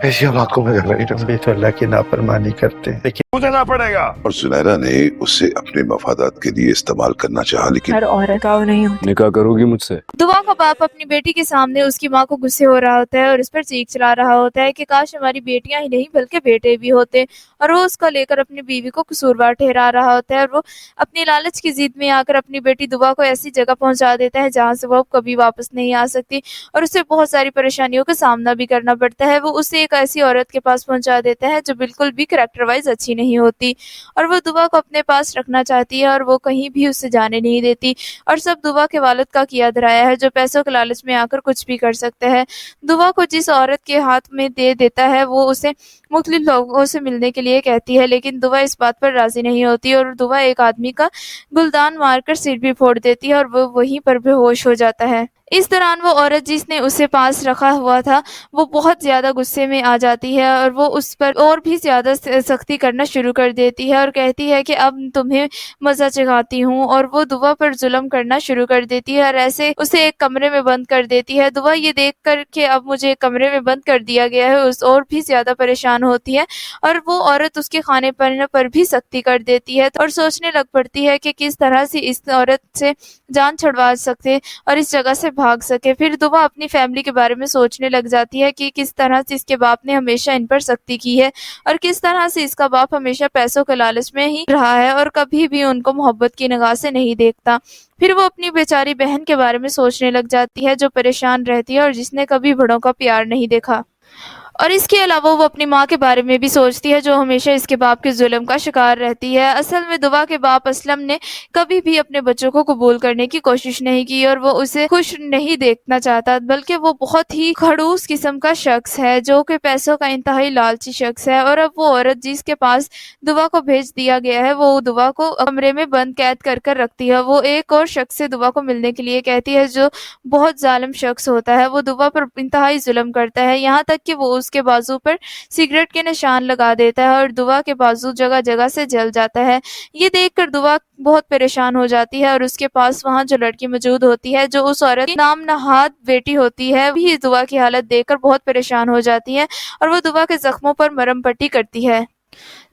ایسی حالات کو میں کر رہی ہوں تو اللہ کی نافرمانی کرتے ہیں، لیکن مجھے نہ پڑے گا۔ اور زنیرہ نے اسے اپنے مفادات کے لیے استعمال کرنا چاہا، لیکن ہر عورت کا نہیں ہوتی۔ نکاح کرو گی مجھ سے؟ دعا کا باپ اپنی بیٹی کے سامنے اس کی ماں کو غصے ہو رہا ہوتا ہے اور اس پر چیخ چلا رہا ہوتا ہے کہ کاش ہماری بیٹیاں ہی نہیں بلکہ بیٹے بھی ہوتے، اور وہ اس کو لے کر اپنی بیوی کو قصوروار ٹھہرا رہا ہوتا ہے، اور وہ اپنی لالچ کی ضد میں آ کر اپنی بیٹی دعا کو ایسی جگہ پہنچا دیتا ہے جہاں سے وہ اب کبھی واپس نہیں آ سکتی، اور اسے بہت ساری پریشانیوں کا سامنا بھی کرنا پڑتا ہے۔ وہ اسے ایک ایسی عورت کے پاس پہنچا دیتا ہے جو بالکل بھی کریکٹر وائز اچھی نہیں ہوتی، اور وہ دعا کو اپنے پاس رکھنا چاہتی ہے اور وہ کہیں بھی اسے جانے نہیں دیتی، اور سب دعا کے والد کا کیا دھرایا ہے جو پیسوں کے لالچ میں آ کر کچھ بھی کر سکتا ہے۔ دعا کو جس عورت کے ہاتھ میں دے دیتا ہے وہ اسے مختلف لوگوں سے ملنے کے لیے کہتی ہے، لیکن دعا اس بات پر راضی نہیں ہوتی، اور دعا ایک آدمی کا گلدان مار کر سر بھی پھوڑ دیتی ہے اور وہ وہیں پر بے ہوش ہو جاتا ہے۔ اس دوران وہ عورت جس نے اسے پاس رکھا ہوا تھا وہ بہت زیادہ غصے میں آ جاتی ہے اور وہ اس پر اور بھی زیادہ سختی کرنا شروع کر دیتی ہے اور کہتی ہے کہ اب تمہیں مزہ چکھاتی ہوں، اور وہ دعا پر ظلم کرنا شروع کر دیتی ہے اور ایسے اسے ایک کمرے میں بند کر دیتی ہے۔ دعا یہ دیکھ کر کہ اب مجھے ایک کمرے میں بند کر دیا گیا ہے اس اور بھی زیادہ پریشان ہوتی ہے، اور وہ عورت اس کے کھانے پینے پر بھی سختی کر دیتی ہے اور سوچنے لگ پڑتی ہے کہ کس طرح سے اس عورت سے جان چھڑوا سکتے اور اس جگہ سے بھاگ سکے۔ پھر دعا اپنی فیملی کے بارے میں سوچنے لگ جاتی ہے کہ کس طرح سے اس کے باپ نے ہمیشہ ان پر سختی کی ہے اور کس طرح سے اس کا باپ ہمیشہ پیسوں کے لالچ میں ہی رہا ہے اور کبھی بھی ان کو محبت کی نگاہ سے نہیں دیکھتا۔ پھر وہ اپنی بیچاری بہن کے بارے میں سوچنے لگ جاتی ہے جو پریشان رہتی ہے اور جس نے کبھی بڑوں کا پیار نہیں دیکھا، اور اس کے علاوہ وہ اپنی ماں کے بارے میں بھی سوچتی ہے جو ہمیشہ اس کے باپ کے ظلم کا شکار رہتی ہے۔ اصل میں دعا کے باپ اسلم نے کبھی بھی اپنے بچوں کو قبول کرنے کی کوشش نہیں کی اور وہ اسے خوش نہیں دیکھنا چاہتا، بلکہ وہ بہت ہی خڑوس قسم کا شخص ہے جو کہ پیسوں کا انتہائی لالچی شخص ہے، اور اب وہ عورت جس کے پاس دعا کو بھیج دیا گیا ہے وہ دعا کو کمرے میں بند قید کر کر رکھتی ہے۔ وہ ایک اور شخص سے دعا کو ملنے کے لیے کہتی ہے جو بہت ظالم شخص ہوتا ہے۔ وہ دعا پر انتہائی ظلم کرتا ہے یہاں تک کہ وہ اس کے بازو پر سگریٹ کے نشان لگا دیتا ہے اور دعا کے بازو جگہ جگہ سے جل جاتا ہے۔ یہ دیکھ کر دعا بہت پریشان ہو جاتی ہے اور اس کے پاس وہاں جو لڑکی موجود ہوتی ہے جو اس عورت کی نام نہاد بیٹی ہوتی ہے بھی دعا کی حالت دیکھ کر بہت پریشان ہو جاتی ہے اور وہ دعا کے زخموں پر مرہم پٹی کرتی ہے۔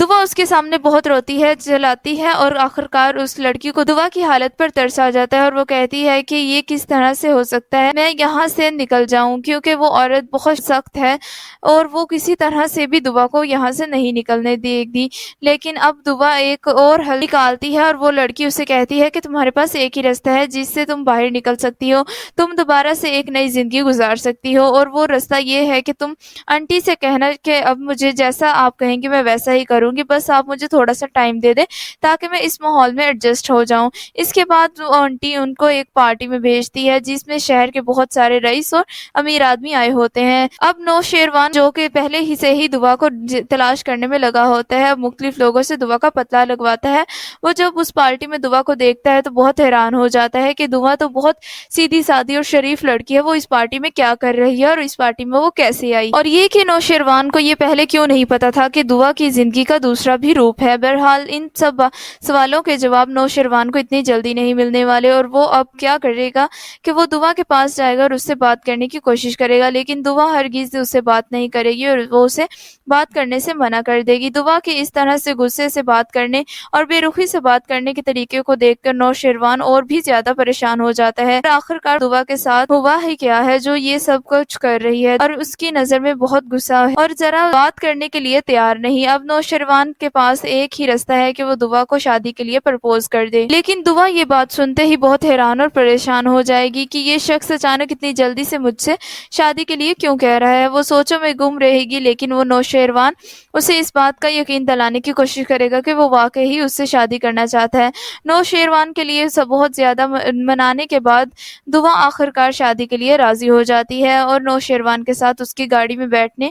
دعا اس کے سامنے بہت روتی ہے، چلاتی ہے اور آخرکار اس لڑکی کو دعا کی حالت پر ترس آ جاتا ہے اور وہ کہتی ہے کہ یہ کس طرح سے ہو سکتا ہے میں یہاں سے نکل جاؤں، کیونکہ وہ عورت بہت سخت ہے اور وہ کسی طرح سے بھی دعا کو یہاں سے نہیں نکلنے دے گی۔ لیکن اب دعا ایک اور حل نکالتی ہے اور وہ لڑکی اسے کہتی ہے کہ تمہارے پاس ایک ہی راستہ ہے جس سے تم باہر نکل سکتی ہو، تم دوبارہ سے ایک نئی زندگی گزار سکتی ہو، اور وہ راستہ یہ ہے کہ تم آنٹی سے کہنا کہ اب مجھے جیسا آپ کہیں گے میں ویسا ہی کروں گی، بس آپ مجھے تھوڑا سا ٹائم دے دیں تاکہ میں اس ماحول میں ایڈجسٹ ہو جاؤں۔ اس کے بعد وہ آنٹی ان کو ایک پارٹی میں بھیجتی ہے جس میں شہر کے بہت سارے رئیس اور امیر آدمی آئے ہوتے ہیں۔ اب نوشیروان جو کہ پہلے ہی سے ہی دعا کو تلاش کرنے میں لگا ہوتا ہے، اب مختلف لوگوں سے دعا کا پتہ لگواتا ہے۔ وہ جب اس پارٹی میں دعا کو دیکھتا ہے تو بہت حیران ہو جاتا ہے کہ دعا تو بہت سیدھی سادی اور شریف لڑکی ہے، وہ اس پارٹی میں کیا کر رہی ہے اور اس پارٹی میں وہ کیسے آئی، اور یہ کہ نوشیروان کو یہ پہلے کیوں نہیں پتا تھا کہ دعا کی زندگی کا دوسرا بھی روپ ہے۔ بہرحال ان سب سوالوں کے جواب نوشیروان کو اتنی جلدی نہیں ملنے والے، اور وہ اب کیا کرے گا کہ وہ دعا کے پاس جائے گا اور اس سے بات کرنے کی کوشش کرے گا، لیکن دعا ہرگز اس سے بات نہیں کرے گی اور وہ اسے بات کرنے سے منع کر دے گی۔ دعا کے اس طرح سے غصے سے بات کرنے اور بے رخی سے بات کرنے کے طریقے کو دیکھ کر نوشیروان اور بھی زیادہ پریشان ہو جاتا ہے، اور آخرکار دعا کے ساتھ ہوا ہی کیا ہے جو یہ سب کچھ کر رہی ہے، اور اس کی نظر میں بہت غصہ ہے اور ذرا بات کرنے کے لیے تیار نہیں۔ اب نوشیروان کے پاس ایک ہی راستہ ہے کہ وہ دعا کو شادی کے لیے پرپوز کر دے، لیکن دعا یہ بات سنتے ہی بہت حیران اور پریشان ہو جائے گی کہ یہ شخص اچانک اتنی جلدی سے مجھ سے شادی کے لیے کیوں کہہ رہا ہے۔ وہ سوچوں میں گم رہے گی، لیکن وہ نوشیروان اسے اس بات کا یقین دلانے کی کوشش کرے گا کہ وہ واقعی ہی اس سے شادی کرنا چاہتا ہے۔ نوشیروان کے لیے سب بہت زیادہ منانے کے بعد دعا آخرکار شادی کے لیے راضی ہو جاتی ہے اور نوشیروان کے ساتھ اس کی گاڑی میں بیٹھنے